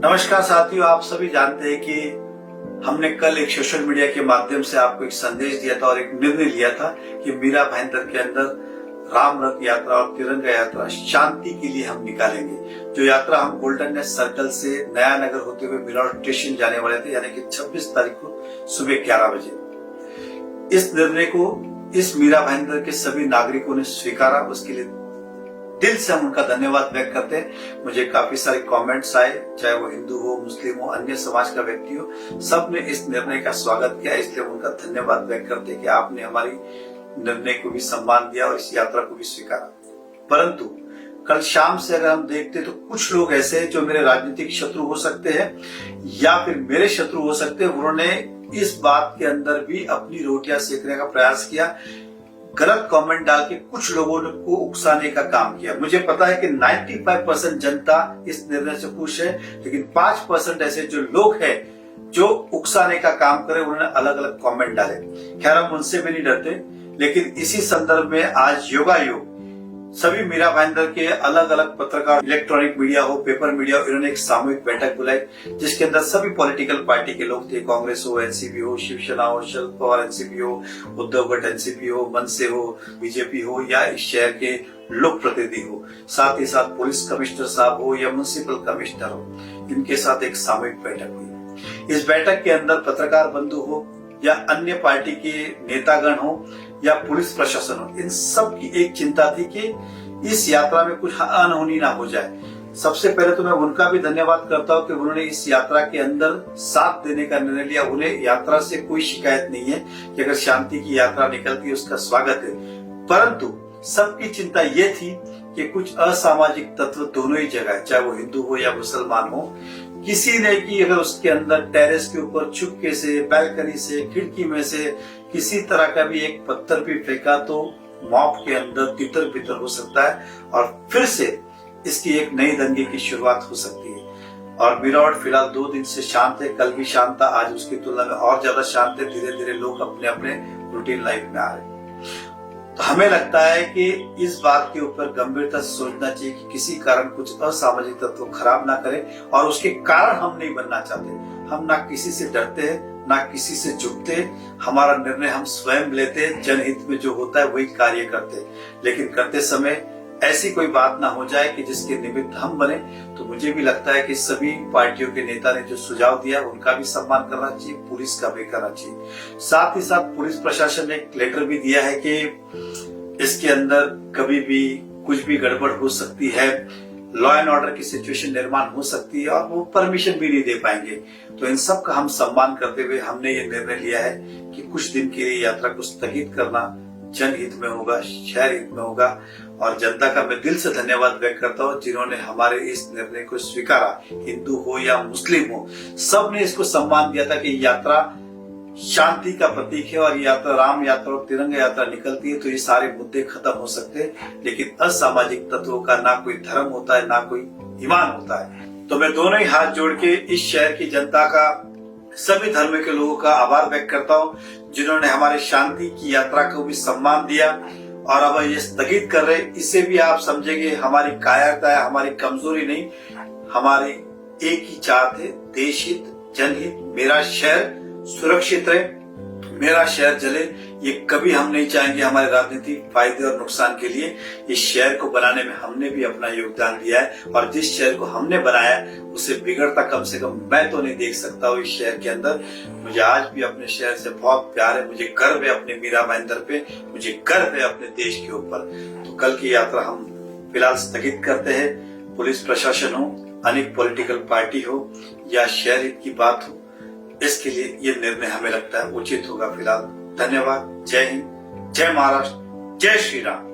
नमस्कार साथियों, आप सभी जानते हैं कि हमने कल एक सोशल मीडिया के माध्यम से आपको एक संदेश दिया था और एक निर्णय लिया था कि मीरा भाईंदर के अंदर राम रथ यात्रा और तिरंगा यात्रा शांति के लिए हम निकालेंगे। जो यात्रा हम गोल्डन नेस्ट सर्कल से नया नगर होते हुए मिराड़ स्टेशन जाने वाले थे, यानी कि 26 तारीख को सुबह 11 बजे। इस निर्णय को इस मीरा भाईंदर के सभी नागरिकों ने स्वीकारा, उसके लिए दिल से हम उनका धन्यवाद व्यक्त करते हैं। मुझे काफी सारे कमेंट्स आए, चाहे वो हिंदू हो, मुस्लिम हो, अन्य समाज का व्यक्ति हो, सबने इस निर्णय का स्वागत किया। इसलिए उनका धन्यवाद व्यक्त करते हैं कि आपने हमारी निर्णय को भी सम्मान दिया और इस यात्रा को भी स्वीकारा। परंतु कल शाम से अगर हम देखते तो कुछ लोग ऐसे हैं जो मेरे राजनीतिक शत्रु हो सकते हैं या फिर मेरे शत्रु हो सकते हैं, उन्होंने इस बात के अंदर भी अपनी रोटियां सेकने का प्रयास किया, गलत कमेंट डाल के कुछ लोगों को उकसाने का काम किया। मुझे पता है कि 95% जनता इस निर्णय से खुश है, लेकिन 5% ऐसे जो लोग हैं जो उकसाने का काम करे, उन्होंने अलग अलग कमेंट डाले। खैर, हम उनसे भी नहीं डरते, लेकिन इसी संदर्भ में आज योगायोग सभी मीरा भाईंदर के अलग अलग पत्रकार, इलेक्ट्रॉनिक मीडिया हो, पेपर मीडिया हो, इन्होंने एक सामूहिक बैठक बुलाई जिसके अंदर सभी पॉलिटिकल पार्टी के लोग थे। कांग्रेस हो, एनसीपी हो, शिवसेना हो, शरद पवार एनसीपी हो, उद्धव गट एनसीपी हो, मनसे हो, बीजेपी हो या इस शहर के लोक प्रतिनिधि हो, साथ ही साथ पुलिस कमिश्नर साहब हो या म्युनिसिपल कमिश्नर हो, इनके साथ एक सामूहिक बैठक हुई। इस बैठक के अंदर पत्रकार बंधु हो या अन्य पार्टी के नेतागण हो या पुलिस प्रशासन हो, इन सब की एक चिंता थी कि इस यात्रा में कुछ अनहोनी ना हो जाए। सबसे पहले तो मैं उनका भी धन्यवाद करता हूं कि उन्होंने इस यात्रा के अंदर साथ देने का निर्णय लिया। उन्हें यात्रा से कोई शिकायत नहीं है कि अगर शांति की यात्रा निकलती है उसका स्वागत है, परंतु सबकी चिंता ये थी कि कुछ असामाजिक तत्व दोनों ही जगह, चाहे वो हिंदू हो या मुसलमान हो, किसी ने कि अगर उसके अंदर टेरेस के ऊपर चुपके से, बैल्कनी से, खिड़की में से किसी तरह का भी एक पत्थर भी फेंका तो मॉब के अंदर तितर बितर हो सकता है और फिर से इसकी एक नई दंगे की शुरुआत हो सकती है। और मिराड़ फिलहाल 2 दिन से शांत है, कल भी शांत था, आज उसकी तुलना में और ज्यादा शांत है। धीरे धीरे लोग अपने अपने रूटीन लाइफ में आ रहे हैं। तो हमें लगता है कि इस बात के ऊपर गंभीरता से सोचना चाहिए कि किसी कारण कुछ असामाजिक तत्व खराब ना करें और उसके कारण हम नहीं बनना चाहते। हम ना किसी से डरते हैं, ना किसी से झुकते। हमारा निर्णय हम स्वयं लेते, जनहित में जो होता है वही कार्य करते, लेकिन करते समय ऐसी कोई बात ना हो जाए कि जिसके निमित्त हम बने। तो मुझे भी लगता है कि सभी पार्टियों के नेता ने जो सुझाव दिया उनका भी सम्मान करना चाहिए, पुलिस का भी करना चाहिए। साथ ही साथ पुलिस प्रशासन ने एक लेटर भी दिया है कि इसके अंदर कभी भी कुछ भी गड़बड़ हो सकती है, लॉ एंड ऑर्डर की सिचुएशन निर्माण हो सकती है और वो परमिशन भी नहीं दे पाएंगे। तो इन सब का हम सम्मान करते हुए हमने ये निर्णय लिया है कि कुछ दिन के लिए यात्रा को स्थगित करना जनहित में होगा, शहर हित में होगा। और जनता का मैं दिल से धन्यवाद व्यक्त करता हूँ जिन्होंने हमारे इस निर्णय को स्वीकारा। हिंदू हो या मुस्लिम हो, सब ने इसको सम्मान दिया था कि यात्रा शांति का प्रतीक है और यात्रा राम यात्रा और तिरंगा यात्रा निकलती है तो ये सारे मुद्दे खत्म हो सकते हैं। लेकिन असामाजिक तत्वों का ना कोई धर्म होता है, ना कोई ईमान होता है। तो मैं दोनों ही हाथ जोड़ के इस शहर की जनता का, सभी धर्म के लोगों का आभार व्यक्त करता हूँ जिन्होंने हमारे शांति की यात्रा को भी सम्मान दिया। और अब ये स्थगित कर रहे, इससे भी आप समझेंगे हमारी कायरता है, हमारी कमजोरी नहीं, हमारी एक ही चाहत है, देश हित, जनहित, मेरा शहर सुरक्षित रहे, मेरा शहर जले। ये कभी हम नहीं चाहेंगे हमारे राजनीतिक फायदे और नुकसान के लिए। इस शहर को बनाने में हमने भी अपना योगदान दिया है और जिस शहर को हमने बनाया उसे बिगड़ता कम से कम मैं तो नहीं देख सकता हूँ। इस शहर के अंदर मुझे आज भी अपने शहर से बहुत प्यार है, मुझे गर्व है अपने मीरा भाईंदर पे, मुझे गर्व है अपने देश के ऊपर। तो कल की यात्रा हम फिलहाल स्थगित करते हैं। पुलिस प्रशासन हो, अनेक पॉलिटिकल पार्टी हो या शहर की बात हो, इसके लिए ये निर्णय हमें लगता है उचित होगा फिलहाल। धन्यवाद। जय हिंद, जय महाराष्ट्र, जय श्री राम।